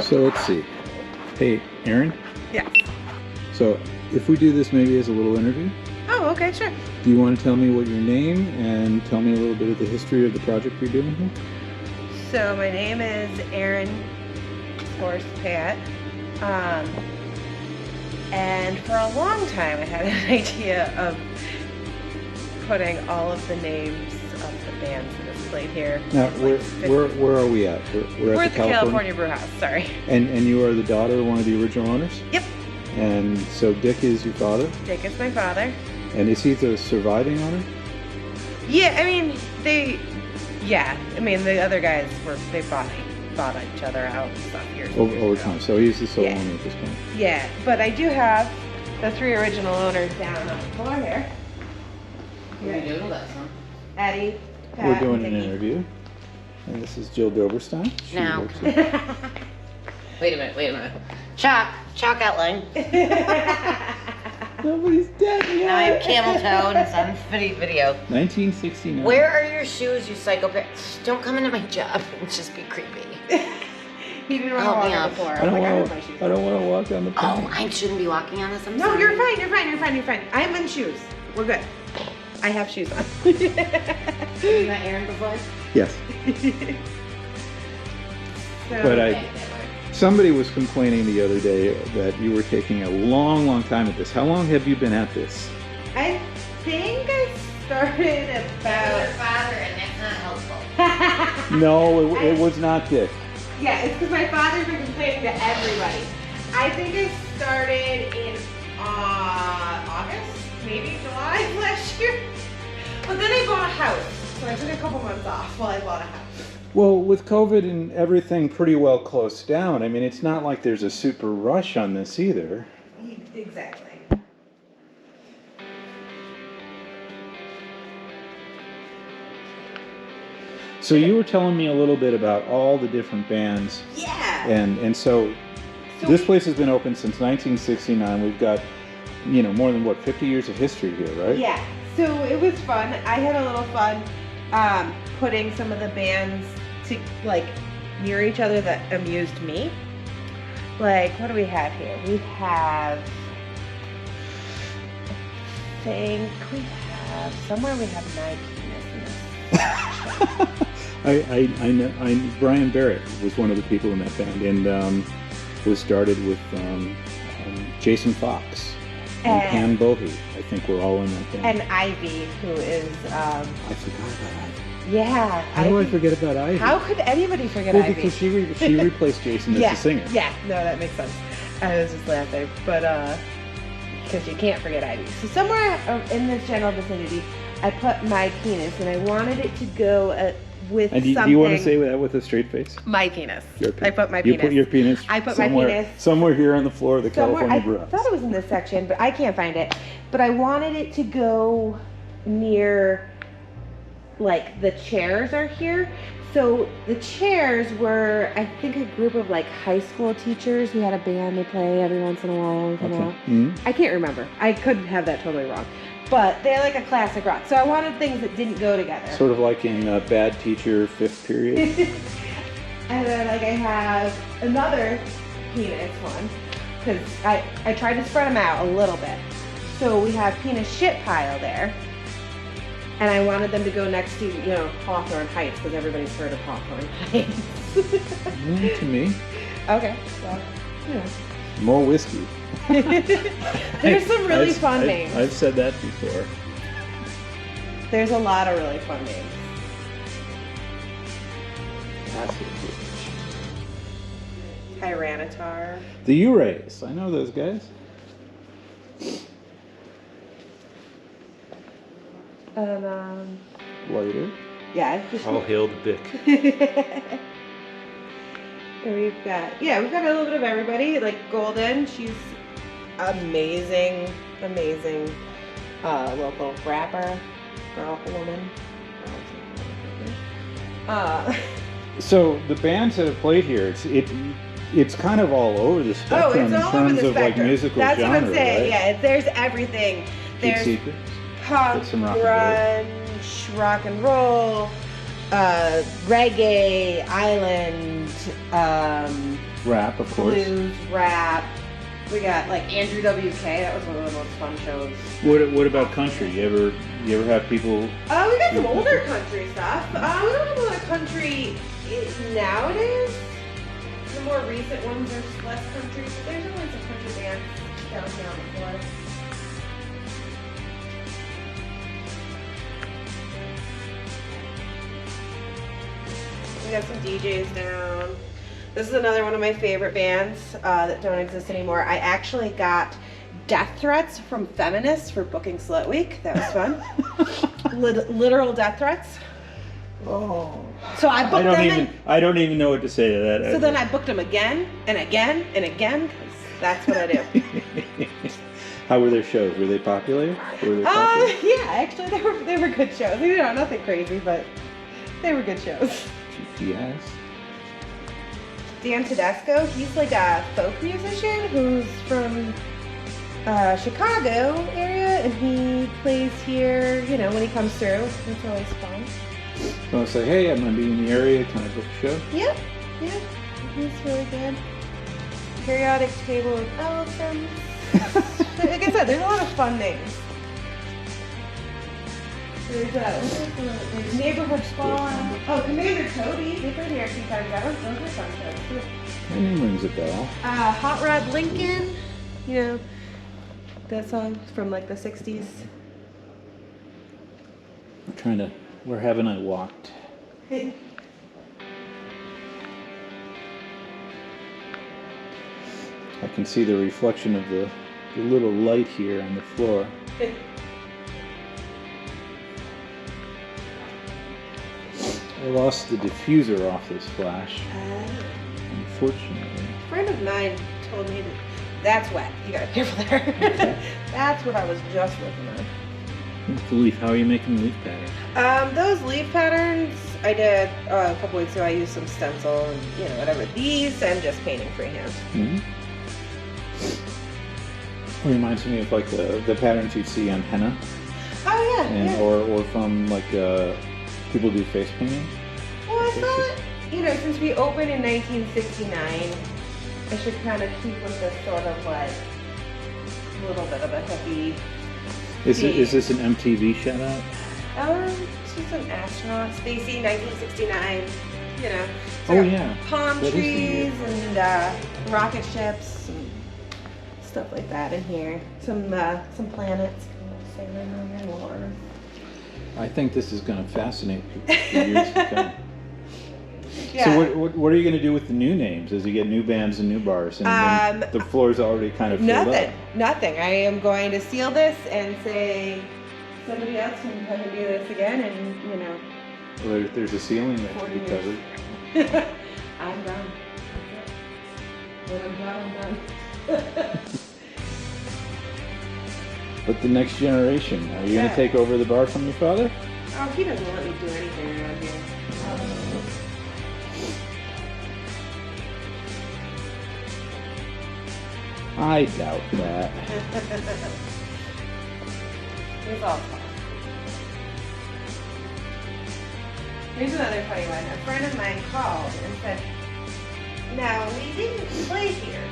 So let's see. Hey, Erin? Yes. So if we do this maybe as a little interview, Oh, okay, sure. do you want to tell me what your name and tell me a little bit of the history of the project you're doing here? So my name is Erin, of course, Payette. And for a long time I had an idea of putting all of the names of the bands that have played here. Now, where are we at? We're at the California Brew Haus, sorry. And you are the daughter of one of the original owners? Yep. And so Dick is your father? Dick is my father. And is he the surviving owner? Yeah, I mean, the other guys they bought each other out and stuff years Over time, so he's the sole owner at this point. Yeah, but I do have the 3 original owners down on the floor here. What are you doing with that, son? Eddie, Pat, We're doing an Dickie. interview. And this is Jill Doberstein. She Now. works at- Wait a minute. Chalk outline. Nobody's dead yet. Now I have camel toe and it's on video. 1969. Where are your shoes, you psychopath? Don't come into my job and just be creepy. He didn't want to Help walk me on up. the floor. I I'm don't like, I have want my shoes. to walk on the Oh, plane. I shouldn't be walking on this. I'm No, sorry. you're fine. I'm in shoes. We're good. I have shoes on. Have you met Erin before? Yes. So, But somebody was complaining the other day that you were taking a long, long time at this. How long have you been at this? I think I started about. father, and that's not helpful. No, it was not Dick. Yeah, it's because my father's been complaining to everybody. I think I started in August, maybe July of last year. But then I bought a house, so I took a couple months off while I bought a house. Well, with COVID and everything pretty well closed down, I mean, it's not like there's a super rush on this either. Exactly. So you were telling me a little bit about all the different bands. Yeah. And so this place has been open since 1969. We've got, more than 50 years of history here, right? Yeah. So it was fun. I had a little fun putting some of the bands to near each other that amused me. Like, what do we have here? We have, I think we have my penis in this. I know Brian Barrett was one of the people in that band, and was started with Jason Fox and Pam Bohe. I think we're all in that band. And Ivy, who is I forgot about Ivy. yeah. How do I forget about Ivy? How could anybody forget Well, Ivy? because she replaced Jason as the singer. Yeah, no, that makes sense. I was just laughing, but because you can't forget Ivy. So somewhere in this general vicinity, I put my penis, and I wanted it to go with And do something. you want to say that with a straight face? My penis. Your I put my You penis. put your penis. I put my somewhere, penis somewhere here on the floor of the California Brew I Haus. thought it was in this section, but I can't find it. But I wanted it to go near, the chairs are here. So the chairs were, I think, a group of high school teachers who had a band they play every once in a while. Mm-hmm. I can't remember. I could have that totally wrong. But they're like a classic rock. So I wanted things that didn't go together. Sort of like in Bad Teacher, 5th period. And then I have another penis one, because I tried to spread them out a little bit. So we have penis shit pile there. And I wanted them to go next to, Hawthorne Heights, because everybody's heard of Hawthorne Heights. To me, Okay, well, more whiskey. There's some really fun names. I've said that before. There's a lot of really fun names. Tyranitar. The U-Rays. I know those guys. And, Later. yeah. All hail the Bic. And we've got a little bit of everybody. Like Golden, she's amazing local rapper, woman. So the bands that have played here, it's kind of all over the spectrum it's all in over terms the of spectrum. musical That's genre, what I'm saying. right? Yeah, there's everything. Keep There's Secrets. Punk, Some rock and grunge, rock and roll, reggae, island, Rap, of course. blues, rap. We got like Andrew WK. That was one of the most fun shows. What about country? You ever have people? We got some older country stuff. We don't have a lot of country nowadays. The more recent ones are less country. There's always some country bands down here on the floor. We got some DJs down. This is another one of my favorite bands that don't exist anymore. I actually got death threats from feminists for booking Slut Week. That was fun. Literal death threats. Oh. So I booked them. I don't even know what to say to that. So then I booked them again and again and again. 'Cause that's what I do. How were their shows? Were they popular? Yeah, actually they were good shows. You know, nothing crazy, but they were good shows. Yes. Dan Tedesco, he's like a folk musician who's from Chicago area, and he plays here, you know, when he comes through. It's always fun. So I'll say, hey, I'm going to be in the area. Can I book a show? Yep, he's really good. Periodic table of elephants. Like I said, there's a lot of fun names. There's Neighborhood Spawn. Oh, Commander Toby. They've been here a few times. Those are fun shows too. My name rings a bell. Hot Rod Lincoln. You know, that song from like the 60s. I'm trying to. Where haven't I walked? I can see the reflection of the little light here on the floor. I lost the diffuser off this flash, unfortunately. A friend of mine told me that's wet. You gotta be careful there. That's what I was just looking at. The leaf. How are you making leaf patterns? Those leaf patterns I did a couple weeks ago. I used some stencil and whatever. These I'm just painting freehand. Mm-hmm. It reminds me of like the patterns you see on henna. Oh yeah. And or from like people do face painting. Well, I thought since we opened in 1969, I should kind of keep with this sort of like a little bit of a hippie. Is this an MTV shout out? She's an astronaut, Spacey, 1969. So oh yeah. Palm trees and rocket ships and stuff like that in here. Some planets sailing on the water. I think this is going to fascinate people for years to come. Yeah. So what are you going to do with the new names as you get new bands and new bars? And the floor's already kind of filled up. Nothing. I am going to seal this and say somebody else can come and do this again, and Well, there's a ceiling that can be covered. I'm done. When I'm done, I'm done. But the next generation, are you going to take over the bar from your father? Oh, he doesn't let me do anything around here. I doubt that. It's all talk. Here's another funny one. A friend of mine called and said, now, we didn't play here,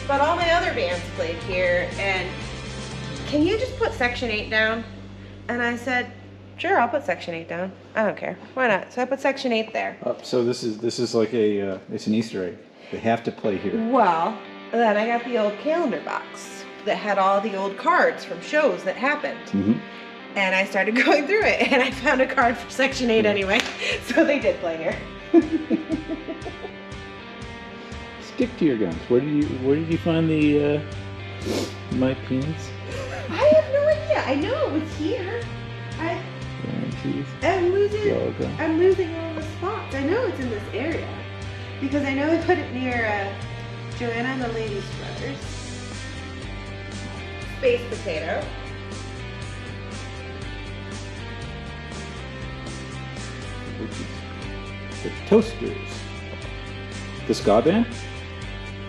but all my other bands played here, and can you just put Section 8 down? And I said, sure, I'll put Section 8 down. I don't care. Why not? So I put Section 8 there. So this is like it's an Easter egg. They have to play here. Well, then I got the old calendar box that had all the old cards from shows that happened. Mm-hmm. And I started going through it, and I found a card for Section 8 anyway. So they did play here. Stick to your guns. Where did you find the my penis? I have no idea. I know it was here. I'm losing all the spots. I know it's in this area because I know I put it near Joanna and the Ladies Brothers. Space potato. Which is the Toasters. The ska band?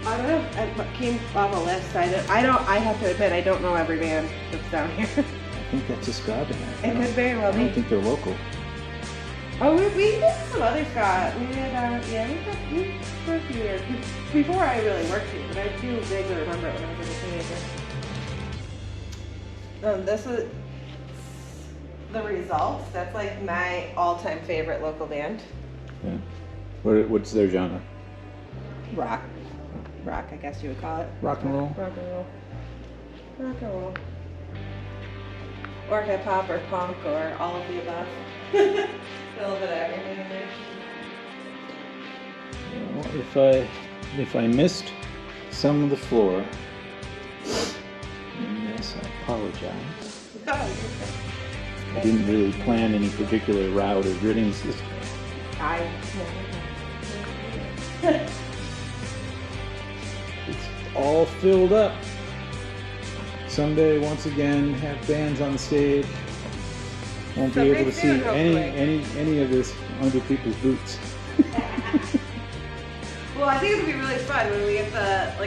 I don't know. It came off a list. I have to admit, I don't know every band that's down here. think that's a ska band. It could very well I don't be. think they're local. Oh, we did some other ska. We had, we for a few years. Before I really worked here, but I do vaguely remember it when I was a teenager. This is The Results. That's like my all-time favorite local band. Yeah. What's their genre? Rock. Rock, I guess you would call it. Rock and roll? Rock and roll. Rock and roll. Or hip hop or punk or all of the above. A little bit of everything in there. Well, if I missed some of the floor, yes, I apologize. Oh, I didn't really plan any particular route or gritting system. It's all filled up. Someday, once again, have bands on stage. Won't be able to see Someday soon, any of this under people's boots. Well, I think it'll be really fun when we get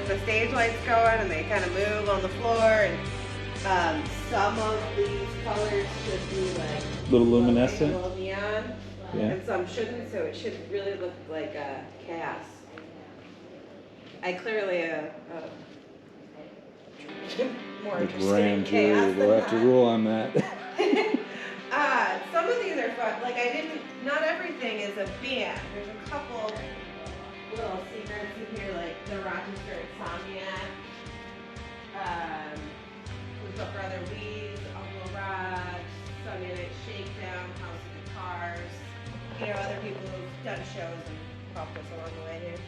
the stage lights going and they kind of move on the floor, and some of these colors should be like Little luminescent. little neon, Yeah. and some shouldn't. So it should really look like chaos. I clearly more The interested in grand jury chaos will than have to that. rule on that. Some of these are fun. Like not everything is a band. There's a couple little secrets in here, like the Rochester Insomniac. We've got Brother Weeds, Uncle Rod, Sunday Night Shakedown, House of Guitars. You know, other people who've done shows and helped us along the way here.